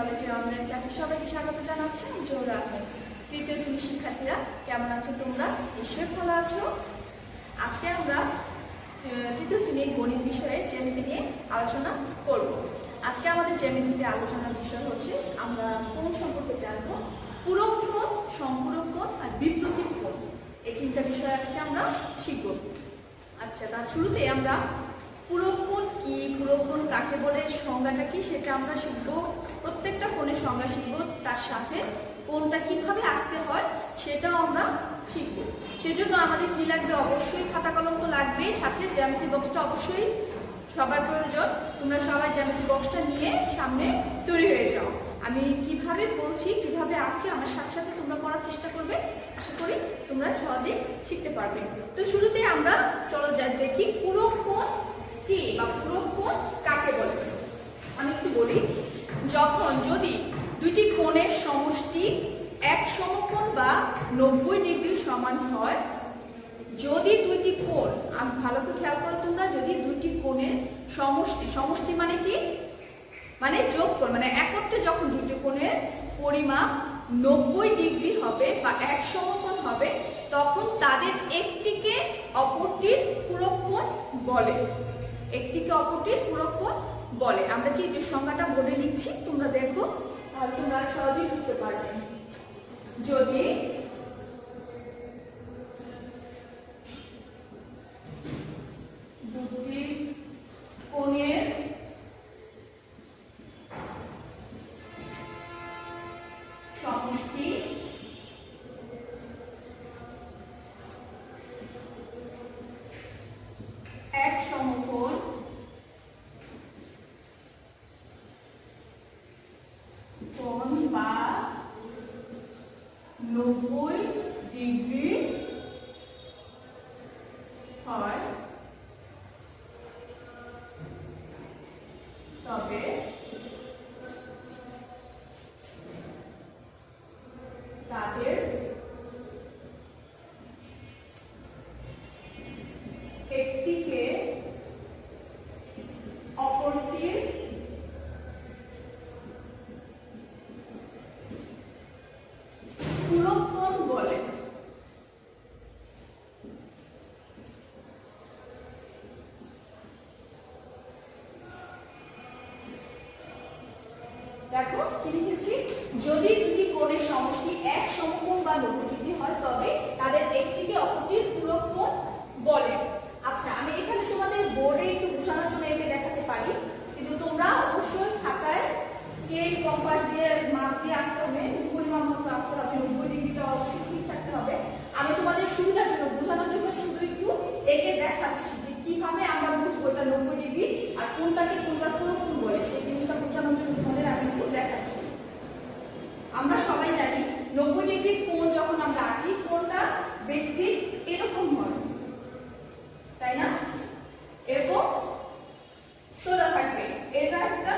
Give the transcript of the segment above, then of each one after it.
কলেজের অনলাইন ক্লাসে সবাইকে স্বাগত জানাচ্ছি। জোহরা আহমেদ। তৃতীয় শ্রেণীর শিক্ষার্থীরা কেমন আছো তোমরা? নিশ্চয়ই ভালো আছো। আজকে আমরা তৃতীয় শ্রেণীর গণিত বিষয়ে জ্যামিতি নিয়ে আলোচনা করব। আজকে আমাদের জ্যামিতিতে আলোচনার বিষয় হচ্ছে আমরা কোণ সম্পর্কে জানবো। পূরক কোণ, সম্পূরক কোণ আর বিপ্লবীর কোণ, এই তিনটা বিষয় আজকে আমরা শিখব। আচ্ছা, তার শুরুতে আমরা পূরক কোণ কি, পূরক কোণ কাকে বলে, সংজ্ঞাটা কি সেটা আমরা শিখবো। প্রত্যেকটা কোণের সংজ্ঞা শিখবো, তার সাথে কোণটা কিভাবে আঁকতে হয় সেটাও আমরা শিখবো। সেজন্য আমাদের কি লাগবে? অবশ্যই খাতা কলম তো লাগবেই, সাথে জ্যামিতি বক্সটা অবশ্যই সবার প্রয়োজন। তোমরা সবাই জ্যামিতি বক্সটা নিয়ে সামনে তৈরি হয়ে যাও। আমি কিভাবে বলছি, কিভাবে আঁকছি, আমার সাথে সাথে তোমরা করার চেষ্টা করবে। আশা করি তোমরা সহজে শিখতে পারবে। তো শুরুতে আমরা চলো যাই দেখি পূরক কোণ কি বা পূরক কোণ কাকে বলে। আমি একটু বলি, যদি দুইটি কোণের সমষ্টি এক সমকোণ বা 90 ডিগ্রি সমান হয়, যদি দুইটি কোণ, আমি ভালো করে খেয়াল করো তোমরা, যদি দুইটি কোণের সমষ্টি মানে কি, মানে যোগফল, মানে একত্রে যখন দুইটি কোণের পরিমাপ 90 ডিগ্রি হবে বা এক সমকোণ হবে, তখন তাদের একটিকে অপরটির পূরক কোণ বলে। একটিকে অপরটির পূরক কোণ বলে। আমরা যে সংজ্ঞাটা বলে নিচ্ছি, তোমরা দেখো, তাহলে তোমরা সহজেই বুঝতে পারবে। যদি দুটি কোণের সমষ্টি এক সমকোণ কোণ বা 90 ডিগ্রি হয়, তবে তাদের একটিকে অপরটির পূরক কোণ বলে। দেখো কি লিখেছি, যদি দুটি কোণের সমষ্টি এক সমকোণ বা 90 ডিগ্রি হয়, তবে তাদের একটিকে অপরটির পূরক কোণ বলে। আচ্ছা, আমি এখানে তোমাদের বোর্ডে একটু বোঝানোর জন্য একে দেখাতে পারি, কিন্তু তোমরা অবশ্যই খাতায় স্কেল কম্পাস দিয়ে মাপ দিয়ে আঁকতে হবে, পরিমাপ মতো আঁকতে হবে, 90 ডিগ্রিটা অবশ্যই ঠিক থাকতে হবে। আমি তোমাদের সুবিধার জন্য, বোঝানোর জন্য শুধু একটু একে দেখাচ্ছি যে কিভাবে আমরা বুঝবো এটা 90 ডিগ্রি আর কোনটাকে কোনটার পূরক কোণ বলে, সেই জিনিসটা বোঝানোর জন্য তোমাদের আমি একটু দেখাচ্ছি। আমরা সবাই জানি 90 ডিগ্রি কোণ যখন আমরা আঁকি, কোণটা দেখতে এরকম হয়, তাই না? এরকম সোজা থাকবে। এটা একটা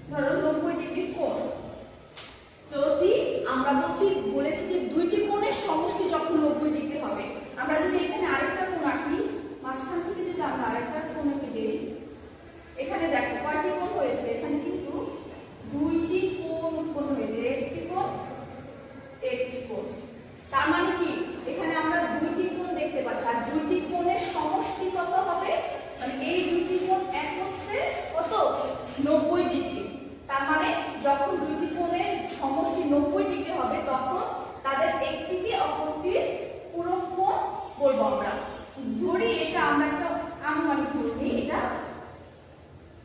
ধরো 90 ডিগ্রি কোণ। যদি আমরা বলেছি যে দুইটি কোণের সমষ্টি যখন 90 ডিগ্রি হবে, আমরা যদি এখানে আরেকটা কোণ আঁকি, মাঝখান থেকে যদি আমরা আরেকটা কোণ এঁকে দিই, এখানে দেখো কয়টি কোণ হয়েছে, এখানে কিন্তু দুইটি কোণ উৎপন্ন হয়েছে, একটি কোণ একটি কোণ। তার মানে কি, এখানে আমরা দুইটি কোণ দেখতে পাচ্ছি, আর দুইটি কোণের সমষ্টি কত হবে, মানে এই দুইটি কোণ একত্রে কত, 90 ডিগ্রি। তার মানে যখন দুইটি কোণের সমষ্টি 90 ডিগ্রি হবে, তখন তাদের একটিকে অপরটির পূরক কোণ বলবো আমরা। ধরি এটা আমরা একটা আনুমানিক ধরি, এটা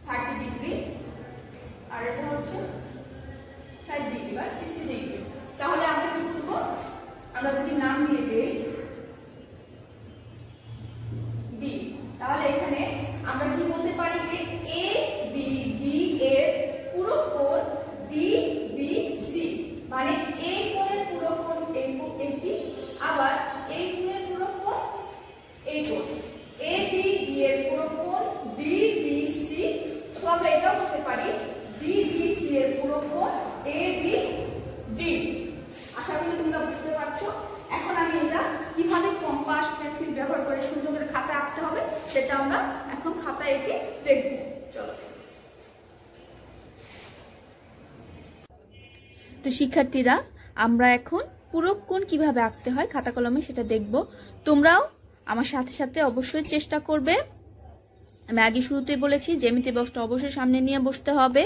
30 ডিগ্রি আর এটা হচ্ছে 60 ডিগ্রি বা 60 ডিগ্রি। তাহলে আমরা কি বলবো, আমরা যদি নাম দিয়ে দেই ডি, তাহলে এখানে আমরা কি বলতে পারি যে এ বি ডি এর পূরক কোণ ডি বি সি, মানে এই কোণের পূরক কোণ এইটি, আবার এই কোণের পূরক কোণ এই কোণ। এ বি ডি এর পূরক কোণ ডি বি সি, তো আমরা এটাও বলতে পারি ডি বি সি এর পূরক কোণ এ বি ডি। আশা করি তোমরা বুঝতে পারছো। এখন আমি এটা কিভাবে কম্পাস পেন্সিল ব্যবহার করে সুন্দর করে খাতা আঁকতে হবে সেটা আমরা এখন খাতায় এঁকে দেখব। চলো তো শিক্ষার্থীরা, আমরা এখন পূরক কোণ কিভাবে আঁকতে হয় খাতা কলমে সেটা দেখব। তোমরাও আমার সাথে সাথে অবশ্যই চেষ্টা করবে। আমি আগে শুরুতেই বলেছি জ্যামিতি বক্সটা অবশ্যই সামনে নিয়ে বসতে হবে।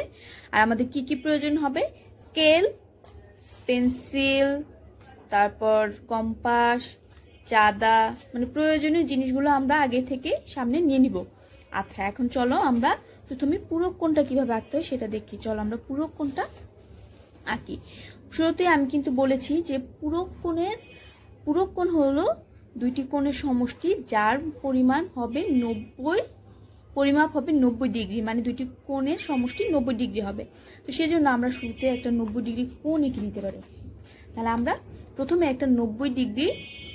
আর আমাদের কি কি প্রয়োজন হবে? স্কেল, পেন্সিল, তারপর কম্পাস, চাঁদা, মানে প্রয়োজনীয় জিনিসগুলো আমরা আগে থেকে সামনে নিয়ে নিব। আচ্ছা, এখন চলো আমরা প্রথমে পূরক কোণটা কিভাবে আঁকতে হয় সেটা দেখি। চলো আমরা পূরক কোণটা আঁকি। শুরুতে আমি কিন্তু বলেছি যে পূরক কোণ হলো দুইটি কোণের সমষ্টি যার পরিমাপ হবে 90 ডিগ্রি, মানে দুইটি কোণের সমষ্টি 90 ডিগ্রি হবে। তো সেজন্য আমরা শুরুতে একটা 90 ডিগ্রি কোণ এঁকে নিতে পারি। তাহলে আমরা প্রথমে একটা 90 ডিগ্রি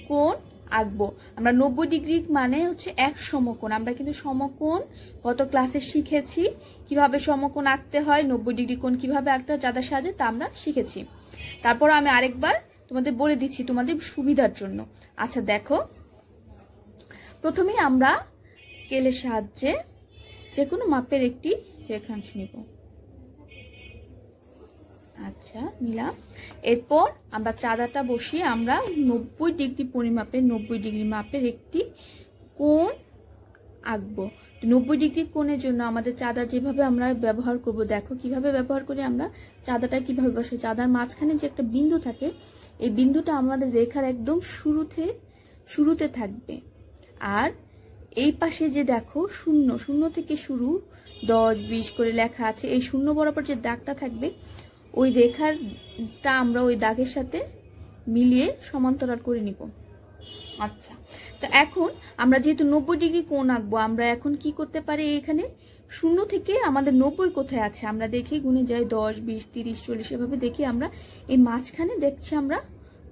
কোণ আঁকবো। আমরা 90 ডিগ্রি মানে হচ্ছে এক সমকোণ। আমরা কিন্তু সমকোণ গত ক্লাসে শিখেছি কিভাবে সমকোণ আঁকতে হয়, 90 ডিগ্রি কোণ কিভাবে আঁকতে হয় চাঁদার সাহায্যে, তা আমরা শিখেছি। তারপর আমি আরেকবার তোমাদের বলে দিচ্ছি তোমাদের সুবিধার জন্য। আচ্ছা দেখো, প্রথমে আমরা স্কেলের সাহায্যে যে কোনো মাপের একটি রেখাংশ নিব। আচ্ছা, নিলাম। এরপর আমরা চাঁদাটা বসিয়ে আমরা 90 ডিগ্রি পরিমাপের 90 ডিগ্রি মাপের একটি কোণ আঁকবো। 90 ডিগ্রি কোণের জন্য আমাদের চাঁদা যেভাবে আমরা ব্যবহার করব, দেখো কিভাবে ব্যবহার করি আমরা। চাঁদাটা কিভাবে বসাই? চাঁদার মাঝখানে যে একটা বিন্দু থাকে, এই বিন্দুটা আমাদের রেখার একদম শুরুতে থাকবে। আর এই পাশে যে দেখো শূন্য থেকে শুরু 10, 20 করে লেখা আছে, এই শূন্য বরাবর যে দাগটা থাকবে ওই রেখাটা আমরা ওই দাগের সাথে মিলিয়ে সমান্তরাল করে নিব। আচ্ছা, তো এখন আমরা যেহেতু 90 ডিগ্রি কোণ আঁকবো, আমরা এখন কি করতে পারি? এখানে শূন্য থেকে আমাদের 90 কোথায় আছে আমরা দেখি, গুণে যাই 10, 20, 30, 40 এভাবে দেখি। আমরা এই মাঝখানে দেখছি আমরা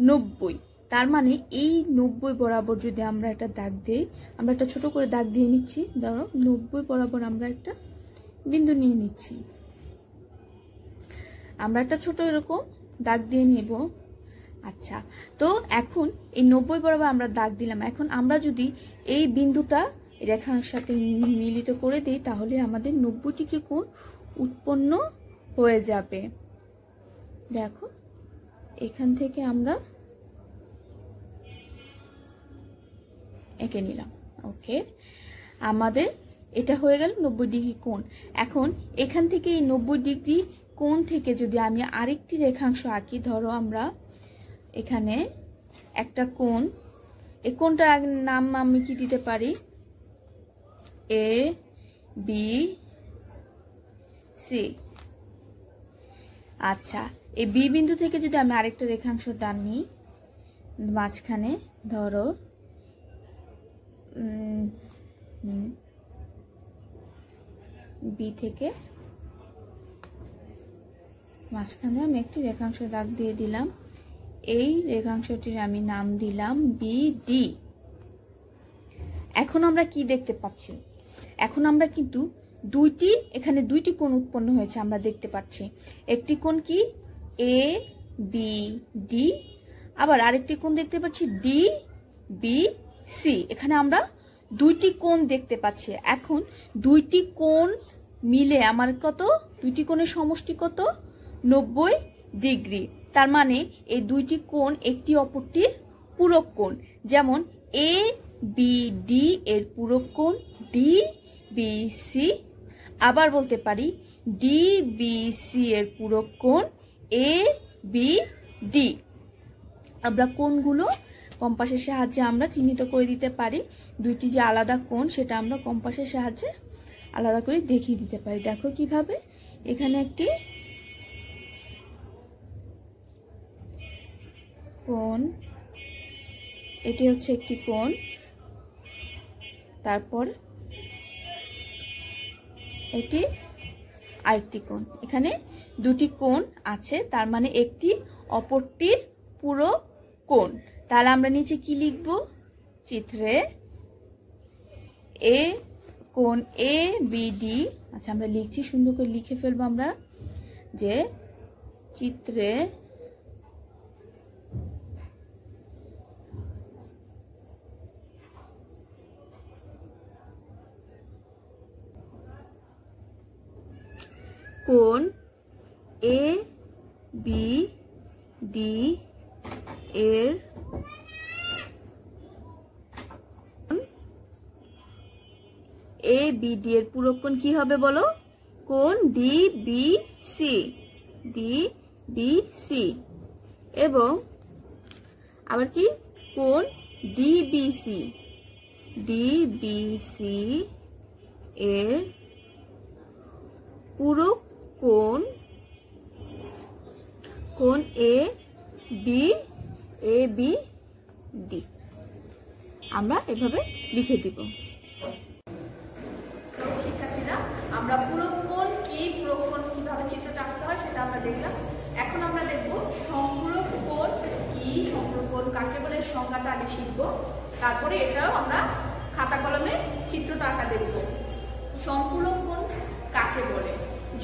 90। তার মানে এই 90 বরাবর যদি আমরা একটা দাগ দিই, আমরা একটা ছোট করে দাগ দিয়ে নিচ্ছি। ধরো 90 বরাবর আমরা একটা বিন্দু নিয়ে নিচ্ছি। আমরা একটা ছোট এরকম দাগ দিয়ে নেব। আচ্ছা, তো এখন এই 90 বরাবর আমরা দাগ দিলাম। এখন আমরা যদি এই বিন্দুটা রেখার সাথে মিলিত করে দিই তাহলে আমাদের 90 ডিগ্রি কোণ উৎপন্ন হয়ে যাবে। দেখো, এখান থেকে আমরা এঁকে নিলাম। ওকে, আমাদের এটা হয়ে গেল 90 ডিগ্রি কোণ। এখন এখান থেকে এই 90 ডিগ্রি কোণ থেকে যদি আমি আরেকটি রেখাংশ আঁকি, ধরো আমরা এখানে একটা কোণ, এই কোণটার নাম আমি কি দিতে পারি? A B C. আচ্ছা, এই বি বিন্দু থেকে যদি আমি আরেকটা রেখাংশ টানি মাঝখানে, ধরো বি থেকে মাঝখানে আমি একটি রেখাংশ দাগ দিয়ে দিলাম। এই রেখাংশটির আমি নাম দিলাম বিডি। এখন আমরা কি দেখতে পাচ্ছি? এখন আমরা কিন্তু এখানে দুইটি কোণ উৎপন্ন হয়েছে আমরা দেখতে পাচ্ছি। একটি কোণ কি? এ বি ডি, আবার আরেকটি কোণ দেখতে পাচ্ছি ডি বি সি। এখানে আমরা দুইটি কোণ দেখতে পাচ্ছি। এখন দুইটি কোণ মিলে আমার কত? দুইটি কোণের সমষ্টি কত? 90 ডিগ্রি। তার মানে এই দুইটি কোণ একটি অপরটির পূরক কোণ। যেমন এ বি ডি এর পূরক কোণ ডি বি সি। আবার বলতে পারি ডি বি সি এর পূরক কোণ এ বি ডি। আমরা কোণগুলো কম্পাসের সাহায্যে আমরা চিহ্নিত করে দিতে পারি। দুইটি যে আলাদা কোণ সেটা আমরা কম্পাসের সাহায্যে আলাদা করে দেখিয়ে দিতে পারি। দেখো কিভাবে, এখানে একটি কোণ, এটি হচ্ছে একটি কোণ, তারপর এটি আরেকটি কোণ। এখানে দুটি কোণ আছে, তার মানে একটি অপরটির পুরো কোণ। তাহলে আমরা নিচে কি লিখব? চিত্রে এ কোণ এ বি ডি। আচ্ছা, আমরা লিখছি, সুন্দর করে লিখে ফেলবো আমরা যে চিত্রে কোণ এ বি ডি এর এ বি ডি এর পূরক কোণ কি হবে বলো? কোণ ডি বি সি এবং আবার কি কোণ ডি বি সি এর পূরক কোণ এ বি ডি। আমরা এভাবে লিখে দিব। শিক্ষার্থীরা, আমরা পূরক কোণ কি, পূরক কোণ কিভাবে চিত্রটা আঁকতে হয় সেটা আমরা দেখলাম। এখন আমরা দেখব সম্পূরক কোণ কি, সম্পূরক কোণ কাকে বলে সংজ্ঞাটা আগে শিখব, তারপরে এটাও আমরা খাতা কলমে চিত্রটা আঁকা দেখব। সম্পূরক কোণ কাকে বলে?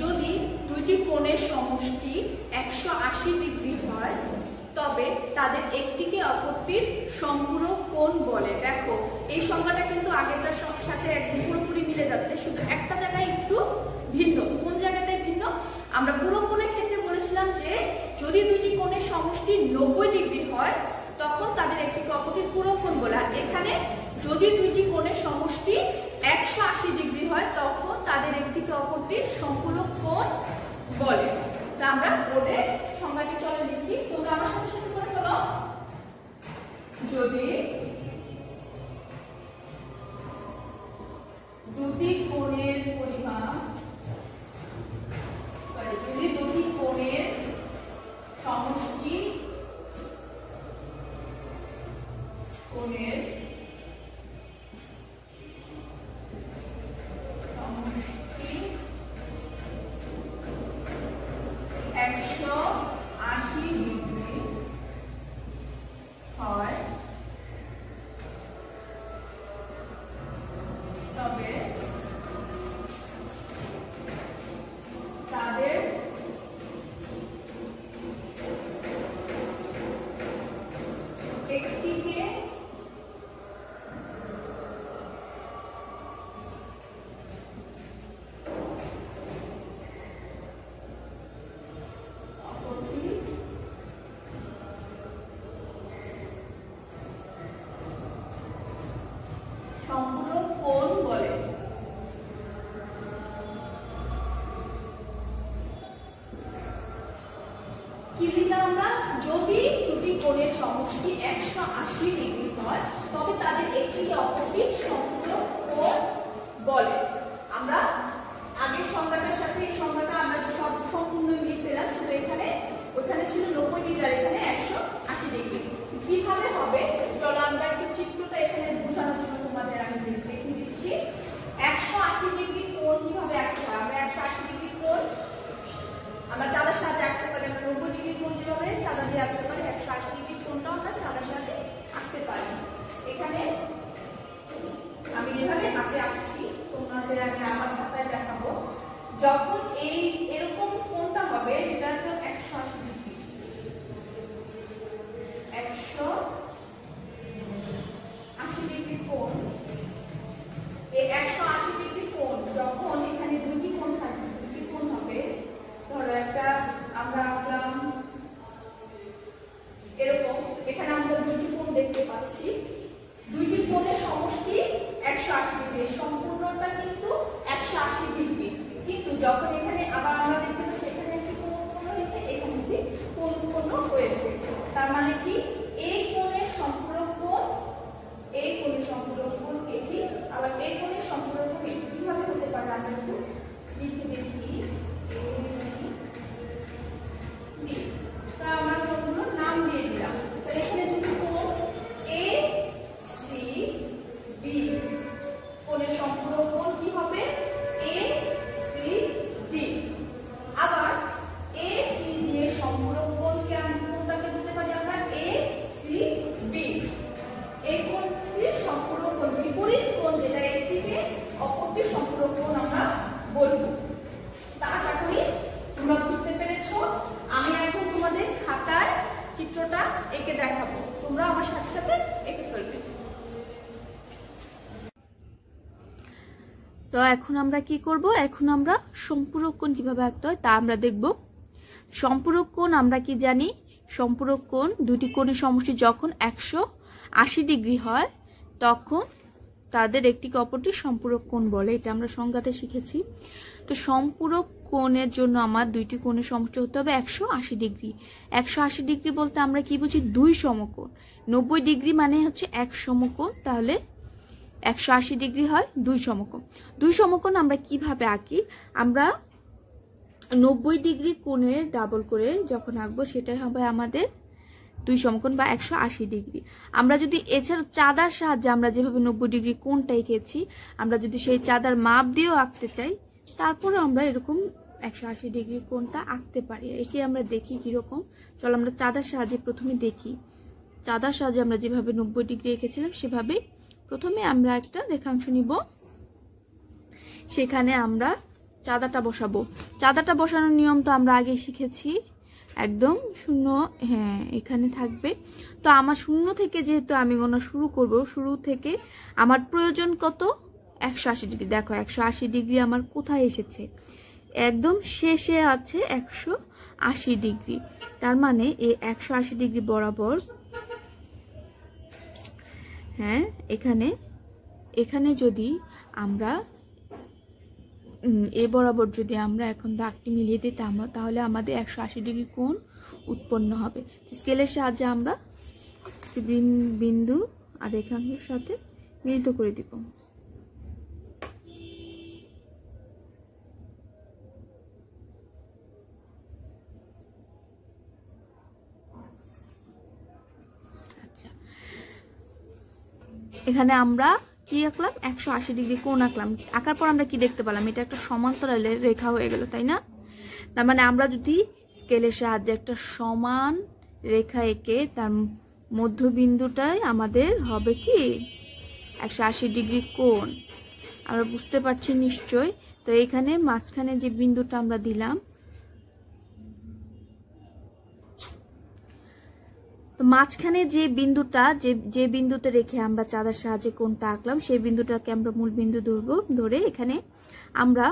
যদি দুইটি কোণের সমষ্টি 180 ডিগ্রি হয় তবে তাদের একটিকে অপরটির সম্পূরক কোণ বলে। দেখো এই সংজ্ঞাটা কিন্তু আগেরটার সাথে একদম পুরোপুরি মিলে যাচ্ছে, শুধু একটা জায়গায় একটু ভিন্ন। কোন জায়গাটায় ভিন্ন? আমরা পূরক কোণের ক্ষেত্রে বলেছিলাম যে যদি দুইটি কোণের সমষ্টি 90 ডিগ্রি হয় তখন তাদের একটিকে অপরটির পূরক কোণ বলে। আর এখানে যদি দুইটি কোণের সমষ্টি 180 ডিগ্রি হয় তখন তাদের একটিকে অপরটির সম্পূরক কোণ বলে। তা আমরা বোর্ডে সংজ্ঞাটি চলে লিখি, তোমরা আমার সাথে সাথে করে ফেলো। যদি দুটি কোণের পরিমাপ যদি দুটি কোণের সমষ্টি কোণের সমষ্টি 180 ডিগ্রি হয় তবে তাদের একটিকে সম্পূরক কোণ বলে। কি লিখলাম আমরা? যদি দুটি কোণের সমষ্টি 180 ডিগ্রি হয় তবে তাদের একটিকে অপরটির সম্পূরক কোণ বলে। আমরা আগের সংজ্ঞাটার সাথে এই সংজ্ঞাটা আমরা সব সম্পূর্ণ মিল পেলাম, শুধু এখানে ওখানে ছিল 90 ডিগ্রি আর এখানে 180 ডিগ্রি। কিভাবে হবে চলো আমরা একটু চিত্রটা এখানে বোঝানোর জন্য তোমাদের আমি দেখিয়ে দিচ্ছি। 180 ডিগ্রি কোণ কিভাবে আঁকতে হয়? আমরা 180 ডিগ্রি কোণ আমরা চাঁদার সাহায্যে আঁকতে পারি। আমরা 90 ডিগ্রি কোণ যেভাবে চাঁদা দিয়ে আঁকতে পারি, 180 ডিগ্রি কোণটাও আমরা চাঁদার সাহায্যে আঁকতে পারি। এখানে আমি এভাবে হাতে আঁকছি, তোমাদের আমি আমার খাতায় দেখাবো। যখন এই এরকম কোণটা হবে, এটা তো 180 ডিগ্রি, 180 ডিগ্রি কোণ। এই 180 ডিগ্রি কোণ যখন এখানে দুটি কোণ থাকবে, দুটি কোণ হবে, ধরো একটা আমরা আঁকলাম এরকম, এখানে আমরা দুটি কোণ দেখতে পাচ্ছি। দুইটি কোণের সমষ্টি 180 ডিগ্রি, সম্পূর্ণটা কিন্তু 180 ডিগ্রি। কিন্তু যখন এখানে আবার আমরা দেখতে পাচ্ছি এখানে একটি কোণ উৎপন্ন হয়েছে, এখানে একটি কোণ উৎপন্ন হয়েছে, তার মানে কি এই কোণের সম্পূরক কোণ, এই কোণের সম্পূরক কোণ এটি, আবার এই কোণের সম্পূরক কোণ এটি। কিভাবে হতে পারে আমরা একটু লিখে দেখি। তা আমরা কোণগুলোর নাম দিয়ে দিলাম। তাহলে এখানে দুটি কোণ এ সি বি, কোণের সম্পূরক কোণ কি হবে? A C D. আবার এ সি ডি এর সম্পূরক কোণ কোনটাকে দিতে পারি আমরা? A C B. এই কোণটির সম্পূরক কোণ, বিপরীত কোণ যেটা একটিকে অপরটির সম্পূরক কোণ আমরা বলবো। তা আশা করি তোমরা বুঝতে পেরেছো। আমি এখন তোমাদের খাতায় চিত্রটা এঁকে দেখাবো, তোমরা আমার সাথে সাথে এঁকে ফেলবে। তো এখন আমরা কি করব? এখন আমরা সম্পূরক কোণ কিভাবে আঁকতে হয় তা আমরা দেখব। সম্পূরক কোণ আমরা কি জানি, সম্পূরক কোণ দুটি কোণের সমষ্টি যখন 180 ডিগ্রি হয় তখন তাদের একটিকে অপরটি সম্পূরক কোণ বলে। এটা আমরা সংজ্ঞাতে শিখেছি। তো সম্পূরক কোণের জন্য আমার দুইটি কোণের সমষ্টি হতে হবে 180 ডিগ্রি। 180 ডিগ্রি বলতে আমরা কি বুঝি, দুই সমকোণ। 90 ডিগ্রি মানে হচ্ছে এক সমকোণ, তাহলে 180 ডিগ্রি হয় দুই সমকোণ। দুই সমকোণ আমরা কিভাবে আঁকি, আমরা 90 ডিগ্রি কোণের ডাবল করে যখন আঁকবো সেটাই হবে আমাদের দুই সমকোণ বা 180 ডিগ্রি। আমরা যদি এছাড়া চাঁদার সাহায্যে আমরা যেভাবে 90 ডিগ্রি কোণটা এঁকেছি, আমরা যদি সেই চাঁদার মাপ দিয়েও আঁকতে চাই, তারপরে আমরা এরকম 180 ডিগ্রি কোণটা আঁকতে পারি। একে আমরা দেখি কিরকম। চলো আমরা চাঁদার সাহায্যে প্রথমে দেখি। চাঁদার সাহায্যে আমরা যেভাবে 90 ডিগ্রি এঁকেছিলাম সেভাবে প্রথমে আমরা একটা রেখাংশ নিব, সেখানে আমরা চাঁদাটা বসাবো। চাঁদাটা বসানোর নিয়ম তো আমরা আগে শিখেছি, একদম শূন্য, হ্যাঁ এখানে থাকবে। তো আমার শূন্য থেকে যেহেতু আমি গোনা শুরু করব, শুরু থেকে আমার প্রয়োজন কত, 180 ডিগ্রি। দেখো 180 ডিগ্রি আমার কোথায় এসেছে, একদম শেষে আছে 180 ডিগ্রি। তার মানে এই 180 ডিগ্রি বরাবর, হ্যাঁ এখানে যদি আমরা এ বরাবর যদি আমরা এখন দাগটি মিলিয়ে দিই তাহলে আমাদের 180 ডিগ্রি কোণ উৎপন্ন হবে। স্কেলের সাহায্যে আমরা বিন্দু আর রেখাংশের সাথে মিলিত করে দিব। আচ্ছা, এখানে আমরা কি আঁকলাম, 180 ডিগ্রি কোণ আঁকলাম। আঁকার পর আমরা কি দেখতে পেলাম, এটা একটা সমান্তরালের রেখা হয়ে গেল, তাই না? তার মানে আমরা যদি স্কেলের সাহায্যে একটা সমান রেখা এঁকে তার মধ্যবিন্দুটাই আমাদের হবে কি 180 ডিগ্রি কোণ। আমরা বুঝতে পারছি নিশ্চয়। তো এখানে মাঝখানে যে বিন্দুটা আমরা দিলাম, মাঝখানে যে বিন্দুটা যে বিন্দুতে রেখে আমরা চাঁদার সাহায্যে কোণটা আঁকলাম, সেই বিন্দুটাকে আমরা মূল বিন্দু ধরবো। ধরে এখানে আমরা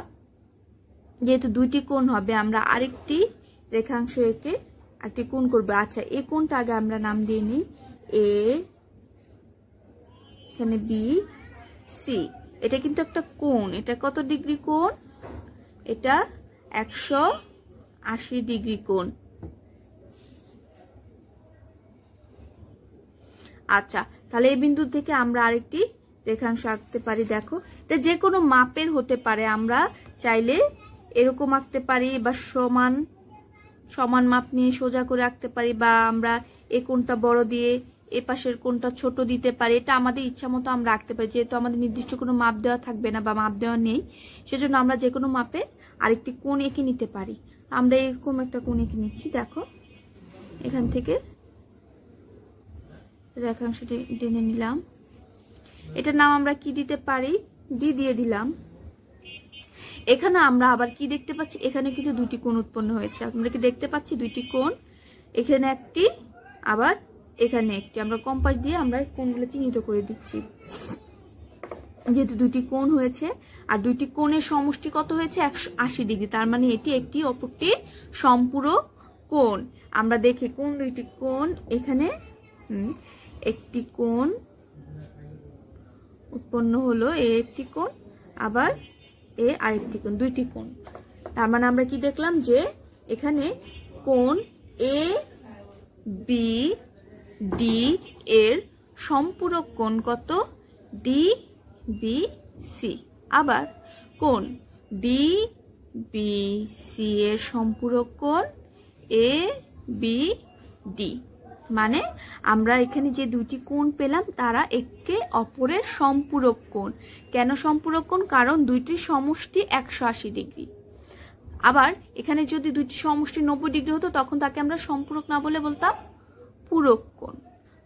যেহেতু দুইটি কোণ হবে, আমরা আরেকটি রেখাংশ এঁকে একটি কোণ করবো। আচ্ছা, এই কোণটা আগে আমরা নাম দিয়ে নিই এ, এখানে বি সি। এটা কিন্তু একটা কোণ। এটা কত ডিগ্রি কোণ, এটা 180 ডিগ্রি কোণ। আচ্ছা, তাহলে এই বিন্দু থেকে আমরা আরেকটি রেখাংশ আঁকতে পারি। দেখো এটা যে কোনো মাপের হতে পারে, আমরা চাইলে এরকম আঁকতে পারি বা সমান মাপ নিয়ে সোজা করে আঁকতে পারি, বা আমরা এই কোণটা বড় দিয়ে এ পাশের কোণটা ছোট দিতে পারি। এটা আমাদের ইচ্ছা মতো আমরা আঁকতে পারি, যেহেতু আমাদের নির্দিষ্ট কোনো মাপ দেওয়া থাকবে না বা মাপ দেওয়া নেই, সেজন্য আমরা যে কোনো মাপে আরেকটি কোণ এঁকে নিতে পারি। আমরা এরকম একটা কোণ এঁকে নিচ্ছি। দেখো এখান থেকে রেখাংশটি টেনে নিলাম। এটার নাম আমরা কি দিতে পারি, ডি দিয়ে দিলাম। এখানে আমরা আবার কি দেখতে পাচ্ছি, এখানে কিন্তু দুটি কোণ উৎপন্ন হয়েছে। আমরা কি দেখতে পাচ্ছি, দুইটি কোণ, এখানে একটি আবার এখানে একটি। আমরা কম্পাস দিয়ে আমরা কোণগুলো চিহ্নিত করে দিচ্ছি। যেহেতু দুটি কোণ হয়েছে আর দুইটি কোণের সমষ্টি কত হয়েছে, 180 ডিগ্রি। তার মানে এটি একটি অপরটি সম্পূরক কোণ। আমরা দেখি কোন দুইটি কোণ, এখানে একটি কোণ উৎপন্ন হলো, এ একটি কোণ, আবার এ আরেকটি কোণ, দুইটি কোণ। তার মানে আমরা কি দেখলাম, যে এখানে কোণ এ বি ডি এর সম্পূরক কোণ কত, ডি বি সি। আবার কোণ ডি বি সি এর সম্পূরক কোণ এ বি ডি। মানে আমরা এখানে যে দুটি কোণ পেলাম তারা একে অপরের সম্পূরক কোণ। কেন সম্পূরক কোণ, কারণ দুইটি সমষ্টি 180 ডিগ্রি। আবার এখানে যদি দুইটি সমষ্টি 90 ডিগ্রি হতো তখন তাকে আমরা সম্পূরক না বলে বলতাম পূরক কোণ।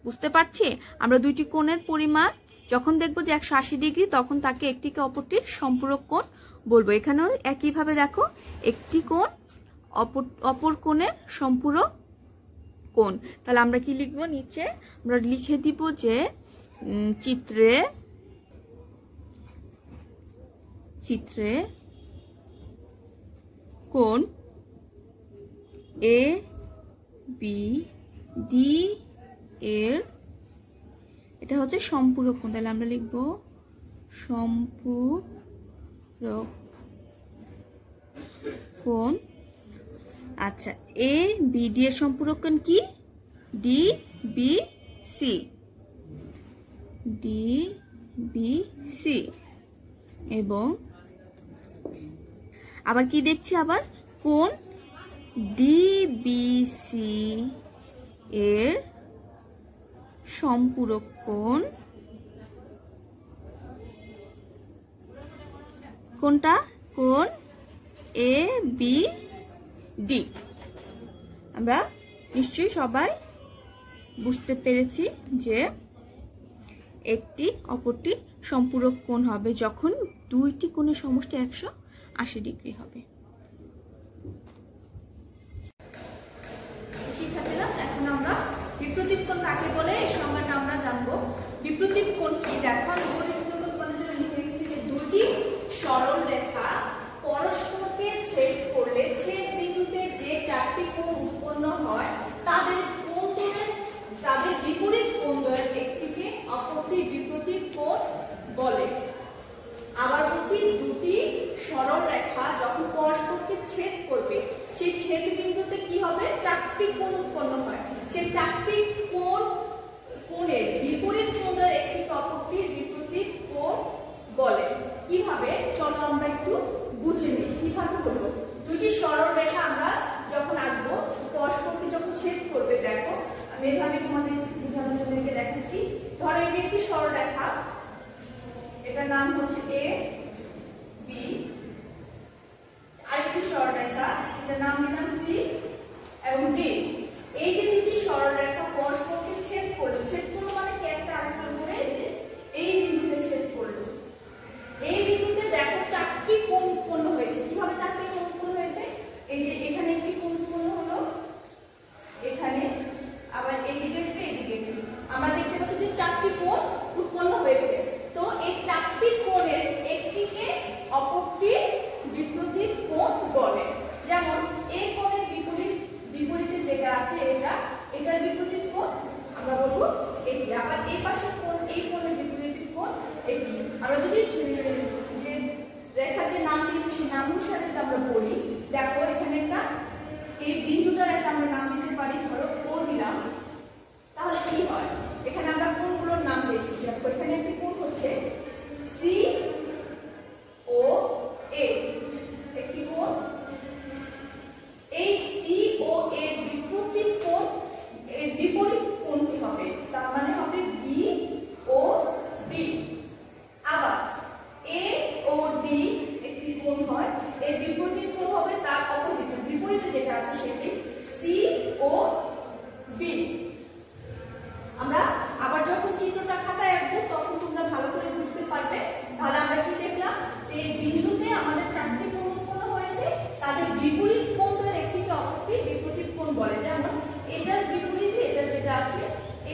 বুঝতে পারছি? আমরা দুইটি কোণের পরিমাণ যখন দেখবো যে 180 ডিগ্রি তখন তাকে একটিকে অপরটির সম্পূরক কোণ বলবো। এখানেও একইভাবে দেখো, একটি কোণ অপর কোণের সম্পূরক কোণ। তাহলে আমরা কি লিখবো, নিচে আমরা লিখে দিব যে চিত্রে কোণ এ বি ডি এর এটা হচ্ছে সম্পূরক কোণ, তাহলে আমরা লিখব সম্পূরক কোণ। আচ্ছা, এ বি ডি এর সম্পূরক কোণ কি? D B C, D B C. এবং আবার কি দেখছি, আবার কোণ ডিবিসি এর সম্পূরক কোণ কোনটা? কোণ এ বি ডি। আমরা নিশ্চয়ই সবাই বুঝতে পেরেছি যে একটি অপরটি সম্পূরক কোণ হবে যখন দুইটি কোণের সমষ্টি 180 ডিগ্রি হবে। শিক্ষার্থীরা, এখন আমরা বিপ্রতীপ কোণ কাকে বলে এই সংজ্ঞাটা আমরা জানবো। বিপ্রতীপ কোণ কি? দেখো, আমি তোমাদের জন্য লিখে রেখেছি যে দুটি সরল রেখা পরস্পরকে ছেদ করলে ছেদ বিন্দুতে যে চারটি কোণ উৎপন্ন হয় তাদের বিপরীত কোণদ্বয়ের একটিকে অপরটির বিপ্রতীপ কোণ বলে। আবার বলছি, দুটি সরল রেখা যখন পরস্পরকে ছেদ করবে সেই ছেদ বিন্দুতে কি হবে? চারটি কোণ উৎপন্ন হয়, সেই চারটি কোণের বিপরীত কোণদ্বয়ের একটিকে অপরটির বিপ্রতীপ কোণ বলে। কিভাবে? চলো আমরা একটু বুঝে নিই কিভাবে হলো। দুটি সরল রেখা আমরা যখন আঁকবো, পরস্পরকে যখন ছেদ করবে, দেখো আমি এভাবে তোমাদের বোঝানোর জন্য দেখাচ্ছি। ধরো এই যে একটি সরল রেখা, এটার নাম হচ্ছে এ বি, আরেকটি সরল রেখা, এটার নাম দিলাম সি এবং ডি। এই যে দুটি সরল রেখা পরস্পরকে ছেদ করলো, ছেদ করলো মানে কি? একটা আরেকটার উপরে এই বিন্দুতে ছেদ করলো। এই বিন্দুতে দেখো চারটি কোণ উৎপন্ন হয়েছে। কিভাবে চারটি কোণ উৎপন্ন হয়েছে? এই যে এখানে একটি কোণ উৎপন্ন হলো, এখানে আবার এইদিকে একটি, এইদিকে একটি। আমরা দেখতে পাচ্ছি যে চারটি কোণ উৎপন্ন হয়েছে। তো এই চারটি কোণের একটিকে অপরটির বিপ্রতীপ কোণ বলে। যেমন এই কোণের বিপরীতে যেটা আছে এটার বিপরীত কোণ আমরা বলবো এটি। আবার এই পাশের কোণ, এই কোণের বিপরীত কোণ এটি। আমরা যদি যে রেখার যে নাম দিয়েছি সেই নাম অনুসারে আমরা বলি, দেখো এখানে একটা এই বিন্দুটার একটা আমরা নাম দিতে পারি, ধরো ও দিলাম। তাহলে কি হয়? এখানে আমরা কোণগুলোর নাম লিখছি। দেখো এখানে একটি কোণ হচ্ছে সি ও এ, একটি কোণ। এই সি ও এর বিপরীত কোণ, এর বিপরীত কোণটি হবে, তার মানে হবে বি ও ডি। আবার এ ও ডি একটি কোণ হয়, এর বিপরীত কোণ হবে তার অপোজিট, বিপরীতে যেটা আছে সেটি সি ও ডি। আমরা আবার যখন চিত্রটা খাতায় আঁকবো তখন তোমরা ভালো করে বুঝতে পারবে। তাহলে আমরা কি দেখলাম যে বিন্দুতে আমাদের চারটি কোণ উৎপন্ন হয়েছে, তাদের বিপরীত কোণের একটিকে অপরটির বিপরীত কোণ বলে। যেমন এটার বিপরীতে এটার যেটা আছে,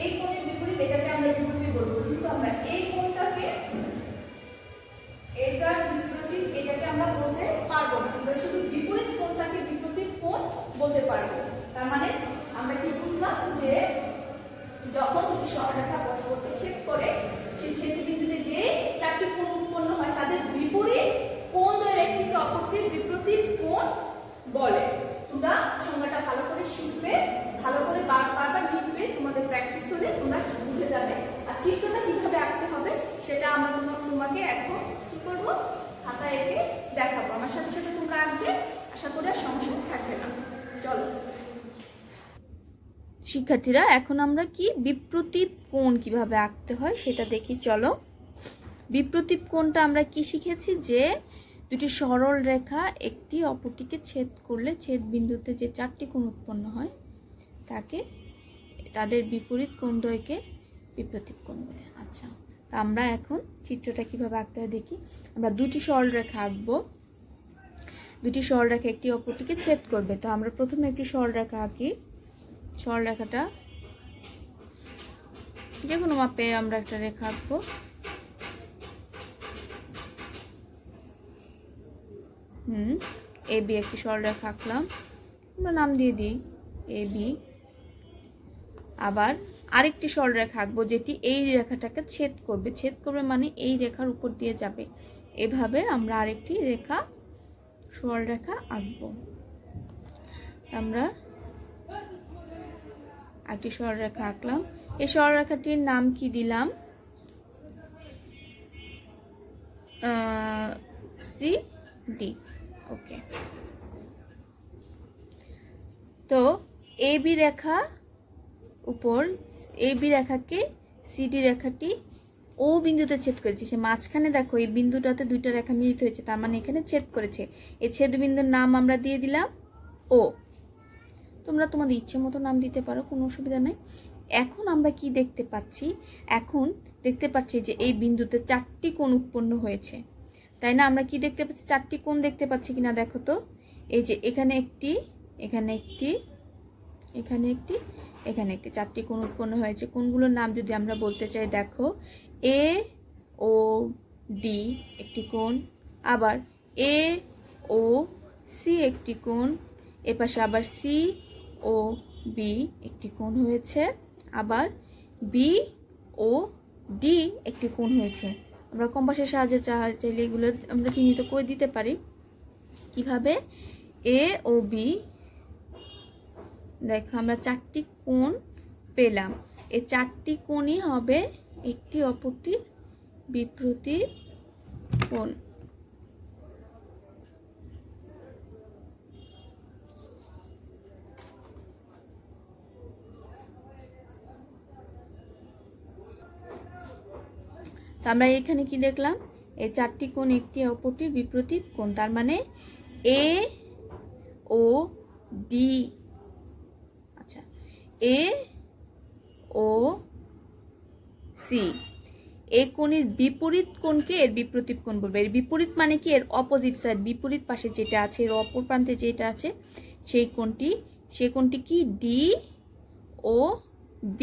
এই কোণের বিপরীত এটাকে আমরা বিপরীত বলবো, কিন্তু আমরা এই কোণটাকে এটার বিপরীত এটাকে আমরা বলতে পারবো না। আমরা শুধু বিপরীত কোণটাকে বিপরীত কোণ বলতে পারবো। তার মানে আমরা কি বুঝলাম যে যখন দুটি সরলরেখা পরস্পরকে ছেদ করে সেই ছেদ বিন্দুতে যে চারটি কোণ উৎপন্ন হয় তাদের বিপরীত কোণদ্বয়ের একটিকে অপরটির বিপরীত কোণ বলে। তোমরা সংজ্ঞাটা ভালো করে শিখবে, ভালো করে বারবার লিখবে, তোমাদের প্র্যাকটিস হলে তোমরা বুঝে যাবে। আর চিত্রটা কিভাবে আঁকতে হবে সেটা আমরা তোমাকে এখন কি করব, খাতায় এঁকে দেখাবো। আমার সাথে সাথে তোমরা আঁকবে, আশা করি আর সমস্যা থাকবে না। চলো শিক্ষার্থীরা, এখন আমরা কি বিপ্রতীপ কোণ কিভাবে আঁকতে হয় সেটা দেখি। চলো, বিপ্রতীপ কোণটা আমরা কি শিখেছি যে দুটি সরল রেখা একটি অপরটিকে ছেদ করলে ছেদ বিন্দুতে যে চারটি কোণ উৎপন্ন হয় তাকে তাদের বিপরীত কোণদ্বয়কে বিপ্রতীপ কোণ বলে। আচ্ছা, তো আমরা এখন চিত্রটা কিভাবে আঁকতে হয় দেখি। আমরা দুটি সরল রেখা আঁকবো, দুটি সরল রেখা একটি অপরটিকে ছেদ করবে। তো আমরা প্রথমে একটি সরল রেখা আঁকি। সরল রেখাটা যে কোনো মাপে আমরা একটা রেখা আঁকবো। এ বি একটি সরল রেখা আঁকলাম। আমরা নাম দিয়ে দিই AB। আবার আরেকটি সরলরেখা আঁকবো যেটি এই রেখাটাকে ছেদ করবে মানে এই রেখার উপর দিয়ে যাবে। এভাবে আমরা আরেকটি রেখা সরলরেখা আঁকবো। আমরা একটি সরলরেখা আঁকলাম। এই সরলরেখাটির নাম কি দিলাম? CD। ওকে, তো AB রেখা উপর AB রেখাকে CD রেখাটি ও বিন্দুতে ছেদ করেছে। সে মাঝখানে দেখো এই বিন্দুটাতে দুইটা রেখা মিলিত হয়েছে, তার মানে এখানে ছেদ করেছে। এই ছেদ বিন্দুর নাম আমরা দিয়ে দিলাম ও। তোমরা তোমাদের ইচ্ছে মতো নাম দিতে পারো, কোনো অসুবিধা নাই। এখন আমরা কি দেখতে পাচ্ছি? এখন দেখতে পাচ্ছি যে এই বিন্দুতে 4টি কোণ উৎপন্ন হয়েছে, তাই না? আমরা কি দেখতে পাচ্ছি? 4টি কোণ দেখতে পাচ্ছি কিনা দেখো তো। এই যে এখানে একটি, এখানে একটি, এখানে একটি, এখানে একটি, 4টি কোণ উৎপন্ন হয়েছে। কোণগুলোর নাম যদি আমরা বলতে চাই, দেখো AOD একটি কোণ, আবার AOC একটি কোণ, এপাশে আবার COB একটি কোণ হয়েছে, আবার BOD একটি কোণ হয়েছে। আমরা কম্পাসের সাহায্যে চাইলে এগুলো আমরা চিহ্নিত করে দিতে পারি। কিভাবে? AOB, দেখো আমরা 4টি কোণ পেলাম। এই 4টি কোণই হবে একটি অপরটির বিপরীত কোণ। তো আমরা এখানে কি দেখলাম? এই 4টি কোণ একটি অপরটির বিপরীত কোণ, তার মানে AOD। আচ্ছা, AOC এই কোণের বিপরীত কোণকে এর বিপরীত কোণ বলবে। এর বিপরীত মানে কি? এর অপোজিট সাইড, বিপরীত পাশে যেটা আছে, এর অপর প্রান্তে যেটা আছে সেই কোণটি কি? DOB।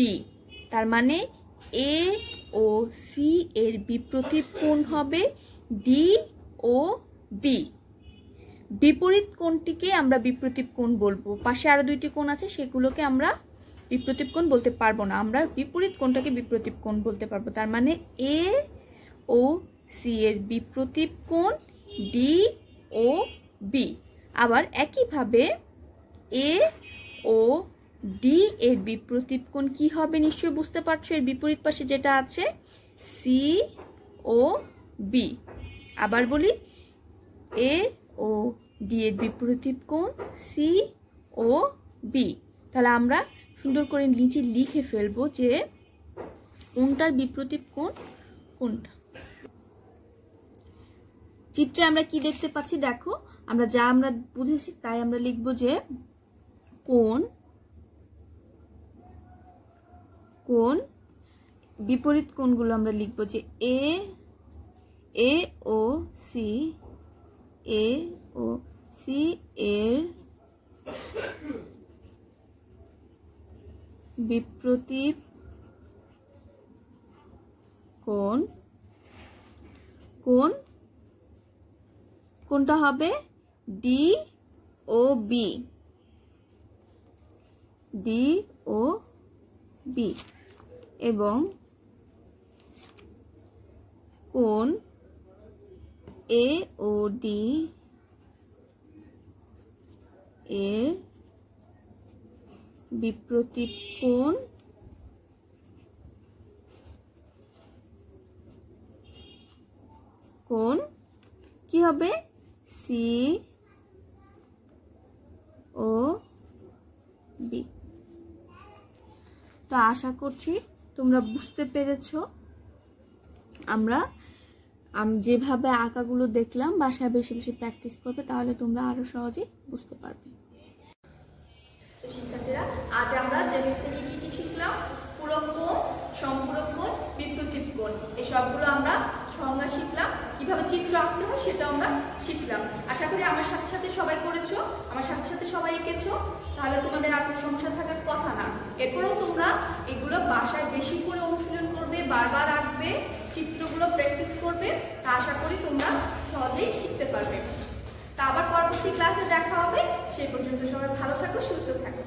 তার মানে AOC এর বিপরীত কোণ হবে DOB। বিপরীত কোণটিকে আমরা বিপরীত কোণ বলবো। পাশে আরো 2টি কোণ আছে, সেগুলোকে আমরা বিপরীত কোণ বলতে পারবো না, আমরা বিপরীত কোণটাকে বিপরীত কোণ বলতে পারবো। তার মানে AOC এর বিপরীত কোণ DOB। আবার একইভাবে AOD এর বিপরীত কোণ কি হবে? নিশ্চয়ই বুঝতে পারছো, এর বিপরীত পাশে যেটা আছে COB। আবার বলি, AOD এর বিপরীত কোণ COB। তাহলে আমরা সুন্দর করে নিচে লিখে ফেলবো যে কোনটার বিপরীত কোণ কোনটা। চিত্রে আমরা কি দেখতে পাচ্ছি দেখো, আমরা যা আমরা বুঝেছি তাই আমরা লিখবো যে কোণ বিপরীত কোণগুলো আমরা লিখবো যে AOC এর বিপরীত কোনটা হবে? DOB। এবং কোণ AOD এর বিপরীত কোণ কি হবে? COB। তো আশা করছি তোমরা বুঝতে পেরেছো। আমরা যেভাবে আঁকাগুলো দেখলাম বাসায় বেশি বেশি প্র্যাকটিস করবে, তাহলে তোমরা আরো সহজে বুঝতে পারবে। তো শিক্ষার্থীরা, আজ আমরা জ্যামিতি থেকে কি কি শিখলাম? পূরক কোণ, সম্পূরক কোণ, বিপরীত কোণ, এই সবগুলো আমরা সংজ্ঞা শিখলাম। কিভাবে চিত্র আঁকতে হয় সেটা আমরা শিখলাম। আশা করি আমার সাথে সাথে সবাই করেছো, আমার সাথে সাথে সবাই এঁকেছো, তাহলে তোমাদের আর কোনো সমস্যা থাকার কথা না। এরপরেও তোমরা এগুলো বাসায় বেশি করে অনুশীলন করবে, বারবার আঁকবে, চিত্রগুলো প্র্যাকটিস করবে, তা আশা করি তোমরা সহজেই শিখতে পারবে। তা আবার পরবর্তী ক্লাসে দেখা হবে। সেই পর্যন্ত সবাই ভালো থাকো, সুস্থ থাকো।